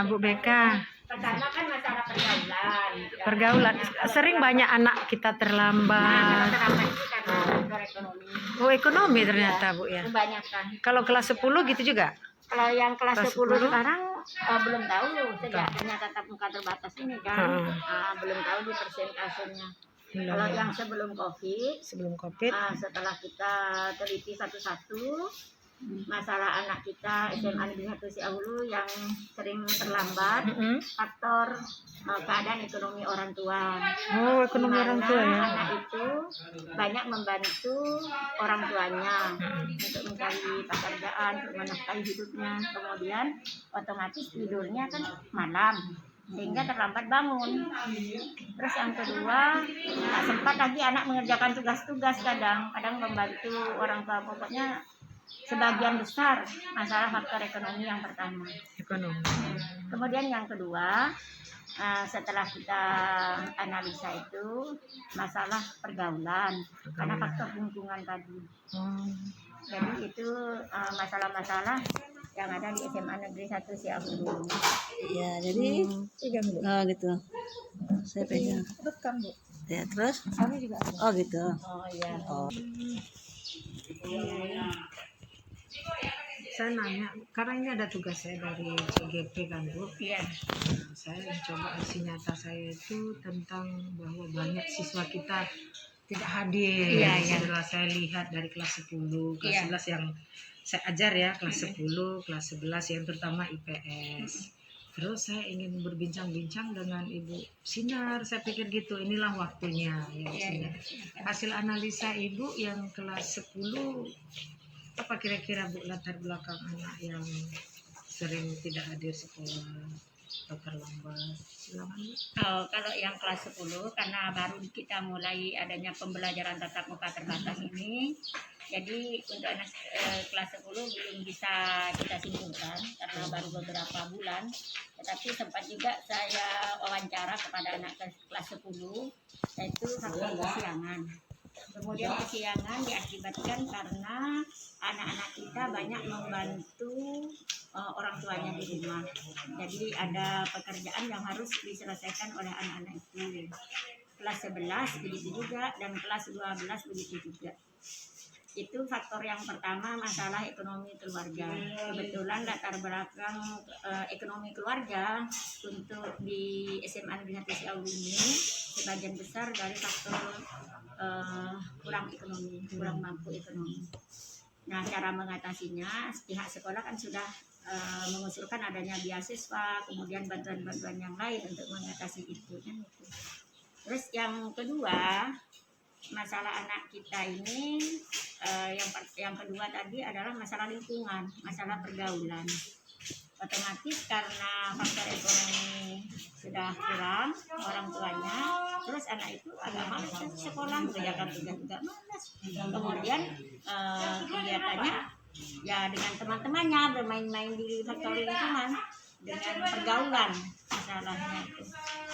Bu Beka. Pertama kan masalah pergaulan. Pergaulan. Sering banyak anak kita terlambat. Terlambat itu karena faktor ekonomi. Oh, ekonomi ternyata, Bu ya. Kebanyakan. Kalau kelas 10 gitu juga? Kalau yang kelas Kelas 10 10? sekarang belum tahu sejatinya tatap muka terbatas ini kan. Belum tahu di persentasenya. Kalau yang sebelum COVID, setelah kita teliti satu-satu, masalah anak kita SMA Negeri 1 Siaulu yang sering terlambat, faktor keadaan ekonomi orang tua. Oh, ekonomi orang tua ya. Anak itu banyak membantu orang tuanya untuk mencari pekerjaan, untuk menafkahi hidupnya. Kemudian otomatis tidurnya kan malam, sehingga terlambat bangun. Terus yang kedua, tak sempat lagi anak mengerjakan tugas-tugas, kadang membantu orang tua. Pokoknya sebagian besar masalah faktor ekonomi yang pertama. Kemudian yang kedua, setelah kita analisa itu masalah pergaulan karena faktor lingkungan tadi. Jadi itu masalah-masalah yang ada di SMA Negeri 1 Siaulu. Ya, jadi gitu. Saya pegang. Rekam, Bu. Ya, terus? Kami juga. Oh, gitu. Oh iya. Saya nanya, karena ini ada tugas saya dari CGP kan, Bu. Iya. Saya mencoba isi nyata saya itu tentang bahwa banyak siswa kita tidak hadir. Setelah saya lihat dari kelas 10, kelas 11 yang saya ajar ya, kelas 10, kelas 11 yang terutama IPS. Terus saya ingin berbincang-bincang dengan Ibu Sinar. Saya pikir gitu, inilah waktunya ya, Sinar. Hasil analisa Ibu yang kelas 10, apa kira-kira Bu latar belakang anak yang sering tidak hadir sekolah atau terlambat? Silakan, Bu. Kalau yang kelas 10 karena baru kita mulai adanya pembelajaran tatap muka terbatas ini, jadi untuk anak kelas 10 belum bisa kita simpulkan karena baru beberapa bulan. Tetapi sempat juga saya wawancara kepada anak kelas 10, yaitu faktor kesiangan. Kemudian kesiangan diakibatkan karena anak-anak kita banyak membantu orang tuanya di rumah. Jadi ada pekerjaan yang harus diselesaikan oleh anak-anak itu. Kelas 11 begitu juga dan kelas 12 begitu juga. Itu faktor yang pertama, masalah ekonomi keluarga. Kebetulan latar belakang ekonomi keluarga untuk di SMA Negeri 1 Siaulu ini sebagian besar dari faktor kurang mampu ekonomi. Nah, cara mengatasinya pihak sekolah kan sudah mengusulkan adanya beasiswa, kemudian bantuan-bantuan yang lain untuk mengatasi itu. Terus yang kedua, masalah anak kita ini yang kedua tadi adalah masalah lingkungan, masalah pergaulan. Otomatis karena faktor ekonomi sudah kurang orang tuanya, terus anak itu agak malas ke sekolah, mengerjakan tugas juga malas. Kemudian kegiatannya ya dengan teman-temannya bermain-main di faktor lingkungan, dengan pergaulan masalahnya itu.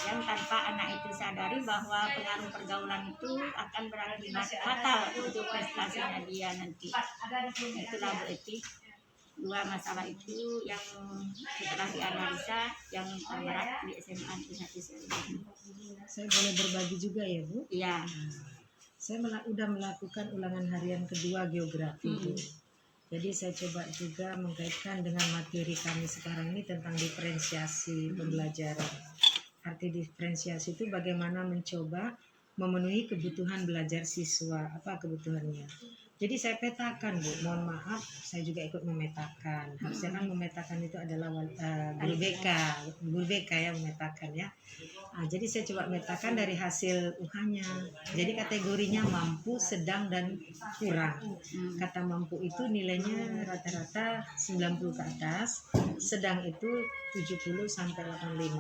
Yang tanpa anak itu sadari bahwa pengaruh pergaulan itu akan berakibat fatal untuk prestasinya dia nanti. Itulah berarti dua masalah itu yang setelah dianalisa yang terberat di SMA Negeri 1 Siaulu. Saya boleh berbagi juga ya, Bu? Iya. Saya sudah melakukan ulangan harian kedua geografi, Bu. Jadi saya coba juga mengkaitkan dengan materi kami sekarang ini tentang diferensiasi pembelajaran. Arti diferensiasi itu bagaimana mencoba memenuhi kebutuhan belajar siswa, apa kebutuhannya. Jadi saya petakan, Bu, mohon maaf saya juga ikut memetakan. Harusnya kan memetakan itu adalah guru BK ya memetakan ya. Jadi saya coba memetakan dari hasil UH-nya. Jadi kategorinya mampu, sedang, dan kurang. Kata mampu itu nilainya rata-rata 90 ke atas, sedang itu 70 sampai 85.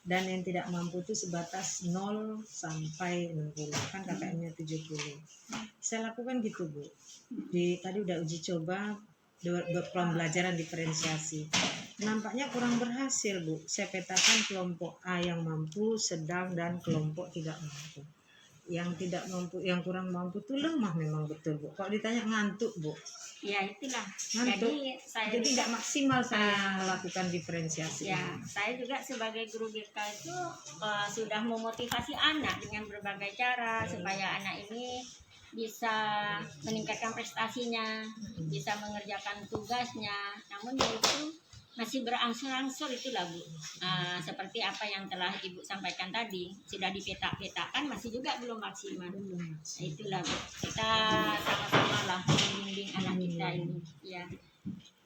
Dan yang tidak mampu itu sebatas 0 sampai 60, kan KPM-nya 70. Saya lakukan gitu, Bu. Tadi udah uji coba pembelajaran diferensiasi. Nampaknya kurang berhasil, Bu. Saya petakan kelompok A yang mampu, sedang, dan kelompok tidak mampu. yang tidak mampu, yang kurang mampu tuh lemah memang betul Bu. Kalau ditanya ngantuk Bu, Ya itulah. ngantuk. Jadi saya Jadi juga, nggak maksimal saya melakukan diferensiasi. ya saya juga sebagai guru BK itu sudah memotivasi anak dengan berbagai cara supaya anak ini bisa meningkatkan prestasinya, bisa mengerjakan tugasnya. Namun ya itu masih berangsur-angsur itulah Bu. Seperti apa yang telah Ibu sampaikan tadi, sudah dipetak-petakan masih juga belum maksimal. Nah, itulah Bu. Kita sama-sama lah membimbing anak kita ini. Ya.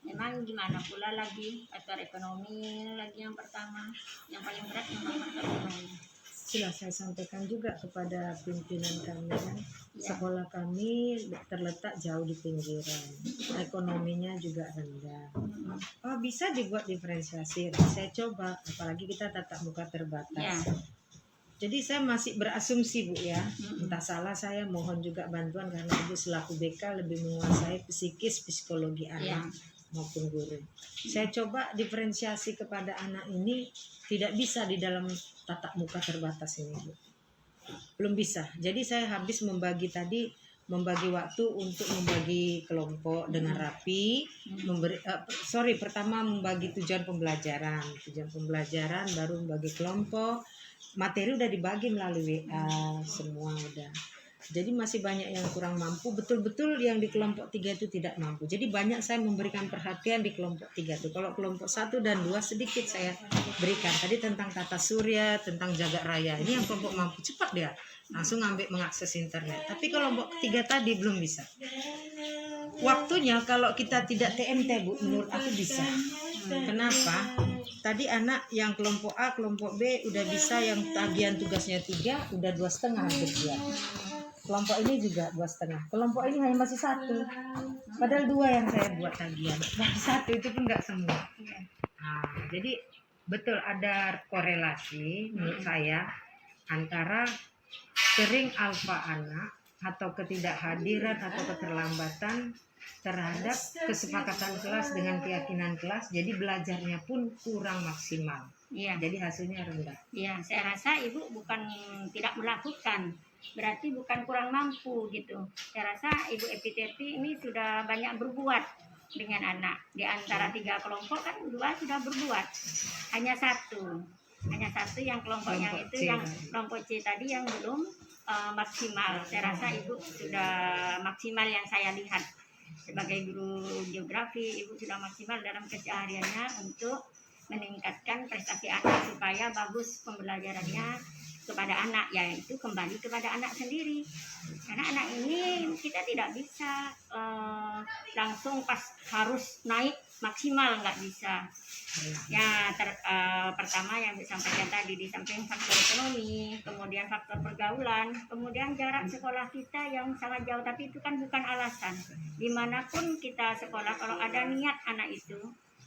Memang gimana pula lagi faktor ekonomi lagi yang pertama, yang paling berat memang faktor ekonomi. Sudah saya sampaikan juga kepada pimpinan kami kan, Ya. sekolah kami terletak jauh di pinggiran, ekonominya juga rendah. Oh, bisa dibuat diferensiasi. Saya coba, apalagi kita tatap muka terbatas. Ya. Jadi saya masih berasumsi Bu ya, entah salah, saya mohon juga bantuan karena Ibu selaku BK lebih menguasai psikis psikologi anak maupun guru. Saya coba diferensiasi kepada anak ini tidak bisa di dalam tatap muka terbatas ini Bu. Belum bisa. Jadi saya habis membagi waktu untuk membagi kelompok dengan rapi, pertama membagi tujuan pembelajaran, baru membagi kelompok. Materi udah dibagi melalui WA semua udah. Jadi masih banyak yang kurang mampu, betul-betul yang di kelompok 3 itu tidak mampu. Jadi banyak saya memberikan perhatian di kelompok 3 itu. Kalau kelompok 1 dan 2 sedikit saya berikan. Tadi tentang tata surya, tentang jagat raya. Ini yang kelompok mampu, cepat dia langsung mengakses internet. Tapi kelompok 3 tadi belum bisa. Waktunya kalau kita tidak TMT Bu, menurut aku bisa. Kenapa? Tadi anak yang kelompok A, kelompok B udah bisa, yang tagihan tugasnya 3, udah 2,5 hampir dia. Kelompok ini juga 2,5. Kelompok ini hanya masih 1. Padahal 2 yang saya buat tagihan. Masih 1 itu pun nggak semua. Nah, jadi betul ada korelasi menurut saya antara sering alfa anak atau ketidakhadiran atau keterlambatan terhadap kesepakatan kelas dengan keyakinan kelas, jadi belajarnya pun kurang maksimal. Iya. Jadi hasilnya rendah. Ya, saya rasa Ibu bukan tidak melakukan, berarti bukan kurang mampu gitu. Saya rasa Ibu Epitepi ini sudah banyak berbuat dengan anak. Di antara 3 kelompok kan 2 sudah berbuat. Hanya satu yang kelompoknya Kelompok itu C. yang kelompok C tadi yang belum maksimal. Saya rasa Ibu sudah maksimal yang saya lihat. Sebagai guru geografi, Ibu sudah maksimal dalam kesehariannya untuk meningkatkan prestasi anak supaya bagus pembelajarannya kepada anak, yaitu kembali kepada anak sendiri. Karena anak ini kita tidak bisa langsung pas harus naik maksimal, nggak bisa. Ya, pertama yang disampaikan tadi, di samping faktor ekonomi, kemudian faktor pergaulan, kemudian jarak sekolah kita yang sangat jauh, tapi itu kan bukan alasan. Dimanapun kita sekolah, kalau ada niat anak itu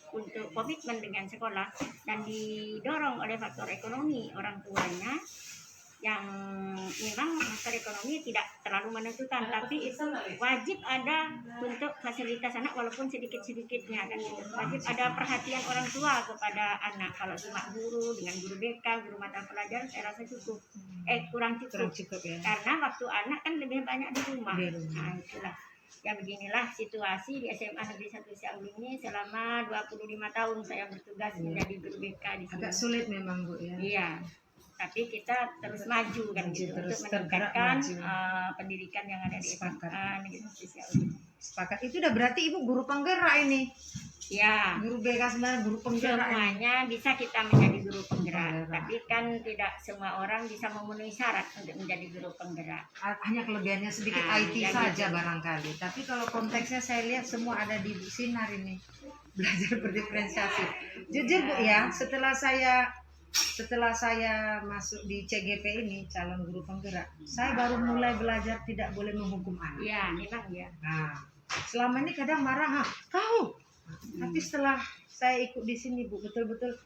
untuk komitmen dengan sekolah dan didorong oleh faktor ekonomi orang tuanya, yang memang faktor ekonomi tidak terlalu menentukan, tapi itu wajib ada untuk fasilitas anak walaupun sedikit-sedikitnya kan gitu. Wajib ada perhatian orang tua kepada anak. Kalau cuma guru dengan guru BK, guru mata pelajaran saya rasa cukup. Kurang cukup ya. Karena waktu anak kan lebih banyak di rumah. Nah, itulah. Ya beginilah situasi di SMA Negeri 1 Siang ini selama 25 tahun saya bertugas menjadi guru BK di sini. Agak sulit memang Bu ya. Iya. Tapi kita terus maju kan gitu, terus untuk meningkatkan pendidikan yang ada di SMA Negeri 1 Siang ini. Sepakat. Itu udah berarti Ibu guru penggerak ini. Ya. Guru BK sebenarnya guru penggerak. Semuanya bisa kita menjadi guru penggerak. Tapi kan tidak semua orang bisa memenuhi syarat untuk menjadi guru penggerak. Hanya kelebihannya sedikit IT saja barangkali. Tapi kalau konteksnya saya lihat semua ada di Sinar ini. Belajar berdiferensiasi. Jujur Bu ya, setelah saya masuk di CGP ini, calon guru penggerak, saya baru mulai belajar tidak boleh menghukum anak. Iya, memang ya. Nah, selama ini kadang marah, kau. Tapi setelah saya ikut di sini Bu, betul-betul.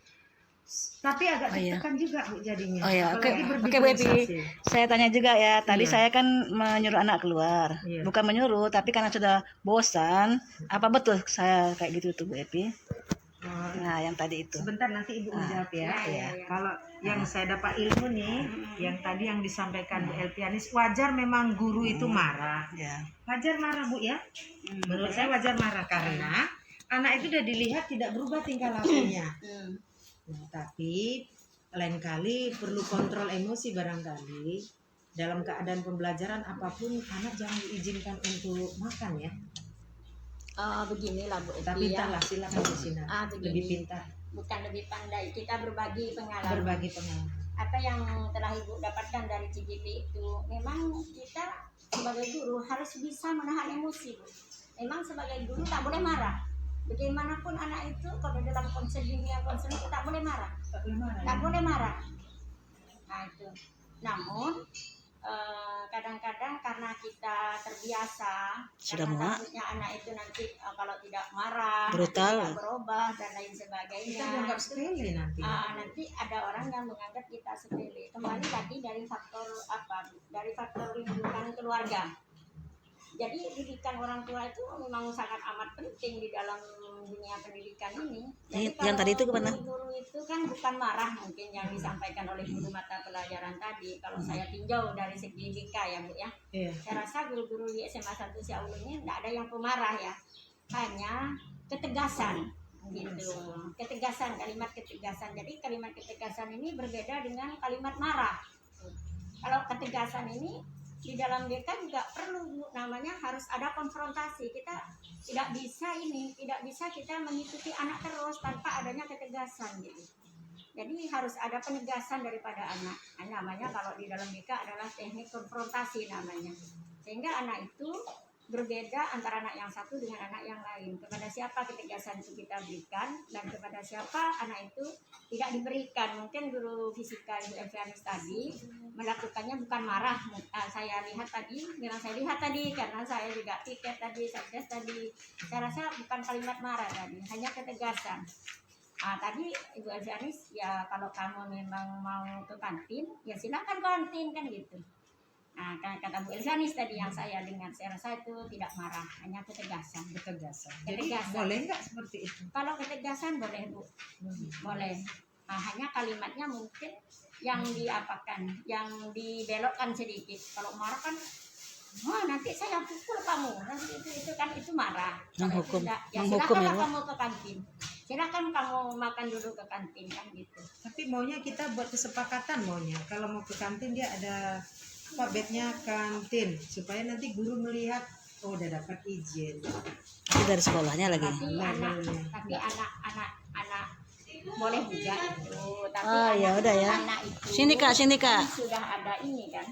Tapi agak tertekan juga Bu jadinya. Oh ya, oke Bu Epi. berdiferensiasi. Saya tanya juga ya. Tadi Iya. saya kan menyuruh anak keluar. Iya. Bukan menyuruh, tapi karena sudah bosan. Apa betul saya kayak gitu tuh Bu Epi? Nah, yang tadi itu. Sebentar nanti Ibu menjawab ya. Ya. Kalau yang saya dapat ilmu nih, yang tadi yang disampaikan Bu Elpianis, wajar memang guru itu marah. Ya. Wajar marah Bu ya. Menurut saya wajar marah karena anak itu udah dilihat tidak berubah tingkah lakunya. Nah, tapi lain kali perlu kontrol emosi barangkali. Dalam keadaan pembelajaran apapun anak jangan diizinkan untuk makan ya. Beginilah Bu Eti Tapi ya. entahlah silakan Bu Sinar. Begini. Lebih pintar Bukan lebih pandai, kita berbagi pengalaman. berbagi pengalaman. Apa yang telah Ibu dapatkan dari CGP itu, memang kita sebagai guru harus bisa menahan emosi, Bu. Memang sebagai guru tak boleh marah. Bagaimanapun anak itu kalau dalam konseling itu tak boleh marah. Tak boleh marah. Nah itu. Namun kadang-kadang karena kita terbiasa, Sudah karena muak. takutnya anak itu nanti kalau tidak marah, Brutal. tidak berubah dan lain sebagainya. Kita dianggap sepele nanti. Nanti ada orang yang menganggap kita sepele. Kembali lagi dari faktor apa? Dari faktor lingkungan keluarga. Jadi didikan orang tua itu memang sangat amat penting di dalam dunia pendidikan ini. Jadi Yang tadi itu kemana? Guru itu kan bukan marah mungkin yang disampaikan oleh guru mata pelajaran tadi. Kalau saya tinjau dari segi logika ya Bu ya. Iya. Saya rasa guru-guru di SMA 1 Siaul ini tidak ada yang pemarah ya. Hanya ketegasan gitu. Ketegasan, kalimat ketegasan. Jadi kalimat ketegasan ini berbeda dengan kalimat marah. Kalau ketegasan ini di dalam BK juga perlu namanya harus ada konfrontasi. Kita tidak bisa kita mengikuti anak terus tanpa adanya ketegasan gitu. Jadi harus ada penegasan daripada anak. Namanya kalau di dalam BK adalah teknik konfrontasi namanya. Sehingga anak itu berbeda antara anak yang satu dengan anak yang lain. Kepada siapa ketegasan itu kita berikan dan kepada siapa anak itu tidak diberikan. Mungkin guru fisika Ibu Elvianus tadi melakukannya bukan marah. Saya lihat tadi karena saya juga tiket tadi, satgas tadi. Saya rasa bukan kalimat marah tadi, hanya ketegasan. Tadi Ibu Elvianus ya kalau kamu memang mau ke kantin ya silakan ke kantin kan gitu. Nah, kata Bu Elvianus tadi yang saya dengar, saya rasa itu tidak marah, hanya ketegasan. Jadi boleh nggak seperti itu? Kalau ketegasan boleh Bu, boleh. Hanya kalimatnya mungkin yang diapakan, yang dibelokkan sedikit. Kalau marah kan, nanti saya pukul kamu. Nanti itu kan itu marah. Menghukum. Ya Menghukum silakan ya, Bu. kamu ke kantin. Silakan kamu makan dulu ke kantin kan gitu. Tapi maunya kita buat kesepakatan maunya. Kalau mau ke kantin dia ada bednya kantin supaya nanti guru melihat udah dapat izin. Itu dari sekolahnya lagi. Tapi anak boleh juga itu. Tapi Ya udah ya. anak itu Sini Kak. sudah ada ini kan.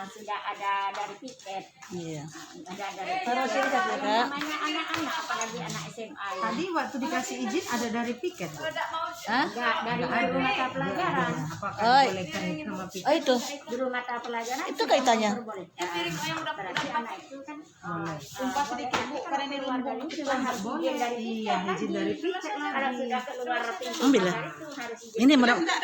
Sudah ada dari piket. Iya. Ada dari Taruh piket. sini, Kak. Namanya anak-anak apalagi anak SMA ya. Tadi waktu dikasih izin ada dari piket. Bu? Hah? Enggak, dari guru mata pelajaran. Apakah Oh. dibolehkan itu sama piket? Oh itu. Guru mata pelajaran Itu kaitannya. Berarti anak itu kan Boleh. sedikit Bu karena di luar dari itu cuma harus izin dari Iya, piket izin dari lagi. piket Kalau lagi. sudah keluar pintu Ambil lah. pagar itu harus izin. Ini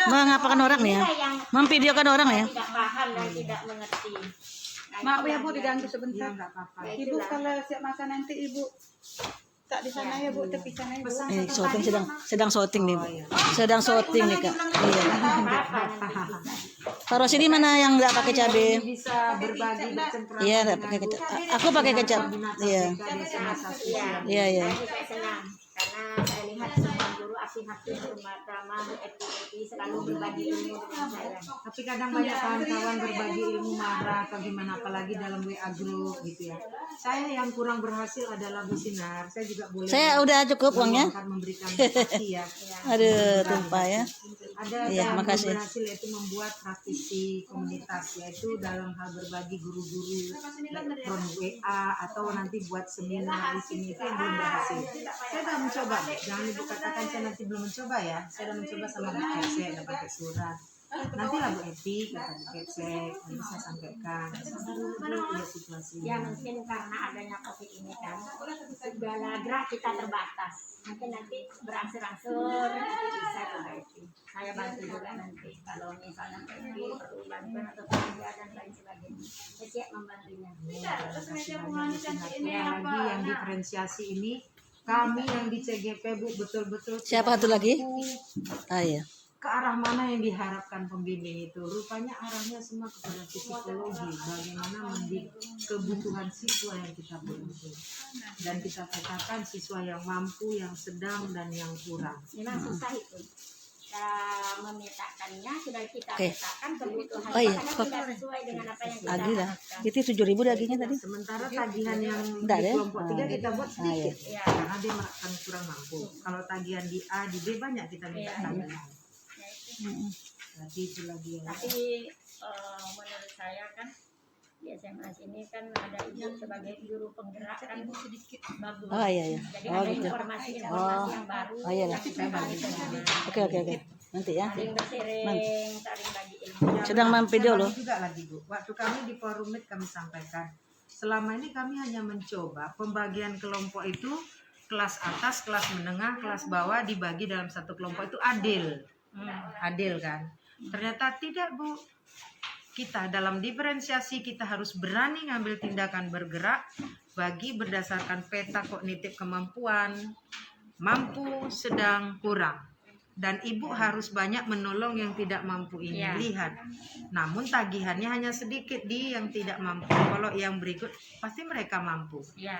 mengapakan orang nih ya. Inilah yang Memvideokan orang ya. tidak paham dan tidak mengerti. Nah, Maaf itu ya Bu, yang diganggu Iya sebentar. nggak apa-apa. Ya, Ibu itulah. kalau siap makan nanti Ibu tak di sana ya Bu, tepi sana ya Bu. Pesan Ini satu syuting tadi, sedang syuting nih, Bu. Oh, iya. Sedang syuting nih, Kak. Iya. Apa nanti bisa. Taruh sini mana yang nggak pakai cabai? bisa berbagi bercengkrama. Iya, nggak dengan pakai Bu. kecap. Aku pakai kecap. Iya. Iya, Iya. saya juga senang karena saya lihat semua guru aktif-aktif terutama Bu Eti selalu berbagi ilmu dengan saya. Tapi kadang banyak kawan-kawan berbagi ilmu marah atau gimana, apalagi dalam WA group gitu ya. Saya yang kurang berhasil adalah Bu Sinar. Saya juga boleh. Saya udah cukup uangnya. Memberikan praktisi ya. Aduh, tumpah ya. Ada Iya, yang makasih. berhasil yaitu membuat praktisi komunitas, yaitu dalam hal berbagi guru-guru from WA atau nanti buat seminar di sini, itu yang belum berhasil. Saya sudah mencoba, jangan ibu katakan saya nanti belum mencoba ya. Saya sudah mencoba sama Bu Kepsek, udah pakai surat. Nanti lah Bu Epi, kata Bu Kepsek, nanti saya sampaikan. Dulu lihat situasinya. Ya mungkin karena adanya COVID ini kan segala gerak kita terbatas. Mungkin nanti berangsur-angsur bisa diperbaiki. Saya bantu juga nanti kalau misalnya perlu bantuan atau kerja dan lain sebagainya. Saya siap membantunya. Terima kasih banyak Bu Sinar. Lagi yang diferensiasi ini Kami yang di CGP Bu betul-betul Siapa satu lagi? Ah iya. ke arah mana yang diharapkan pembimbing itu. Rupanya arahnya semua kepada psikologi, bagaimana mendidik kebutuhan siswa yang kita butuh. Dan kita petakan siswa yang mampu, yang sedang, dan yang kurang. Memang susah itu. Kita memetakannya sudah kita Oke. petakan kebutuhan Oh iya, karena kok- tidak sesuai dengan apa yang kita Lagi lah. harapkan. Itu 7.000 dagingnya tadi. Sementara tagihan yang Enggak di ada ya? kelompok 3 kita buat sedikit. Iya. Karena dia akan kurang mampu. Kalau tagihan di A, di B banyak kita minta Iya. tagihan. Ya, itu. Berarti itu lagi yang Tapi menurut saya kan di SMA sini kan ada ibu sebagai guru penggerak kan sedikit bagus. Oh iya iya. Jadi Oh ada gitu. informasi-informasi yang baru Oh iya lah. yang kita bagikan. Oke oke oke. Nanti ya. Saling bersering, saling bagi ilmu. Sedang mampir Saya dulu. bagi juga lagi Bu. Waktu kami di forum meet kami sampaikan, selama ini kami hanya mencoba pembagian kelompok itu kelas atas, kelas menengah, kelas bawah dibagi dalam satu kelompok itu adil. Adil kan? Ternyata tidak Bu. Kita dalam diferensiasi kita harus berani ngambil tindakan bergerak bagi berdasarkan peta kognitif kemampuan, mampu, sedang, kurang. Dan ibu harus banyak menolong yang tidak mampu ini. Ya. Lihat, namun tagihannya hanya sedikit di yang tidak mampu. Kalau yang berikut pasti mereka mampu. Ya,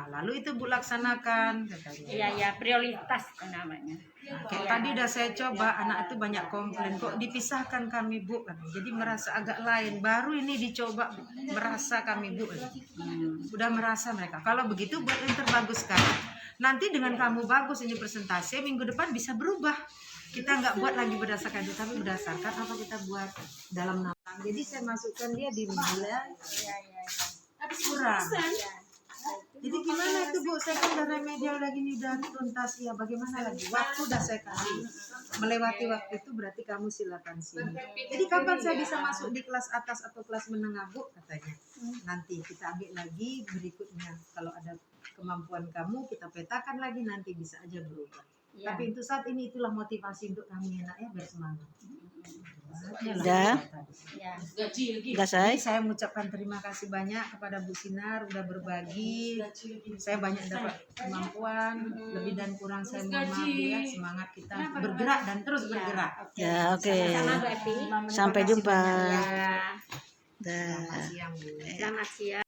Lalu itu Bu laksanakan katanya. iya ya, prioritas itu namanya. Kayak tadi udah saya coba, anak itu banyak komplain kok dipisahkan kami Bu. Jadi merasa agak lain. Baru ini dicoba merasa kami Bu. Udah merasa mereka. Kalau begitu buat yang terbagus kan. Nanti dengan kamu bagus ini presentasi, minggu depan bisa berubah. Kita nggak buat lagi berdasarkan itu, tapi berdasarkan apa kita buat dalam nama. Jadi saya masukkan dia di nilai kurang. Jadi gimana itu Bu? Saya kan udah remedial lagi nih, udah tuntas ya. Bagaimana lagi? Waktu udah saya kasih. Melewati waktu itu berarti kamu silakan sini. Jadi kapan saya bisa masuk di kelas atas atau kelas menengah Bu? Katanya. Nanti kita ambil lagi berikutnya. Kalau ada kemampuan kamu kita petakan lagi, nanti bisa aja berubah. Ya. Tapi untuk saat ini itulah motivasi untuk kami anak ya, bersemangat. Udah? Ya. Udah Jadi selesai? saya mengucapkan terima kasih banyak kepada Bu Sinar udah berbagi. Saya banyak dapat kemampuan, lebih dan kurang saya mohon maaf Bu ya. Semangat kita bergerak dan terus bergerak. Ya oke. Sama Bu Epi. Sampai jumpa. Ya. Dah. Selamat siang Bu. Selamat siang.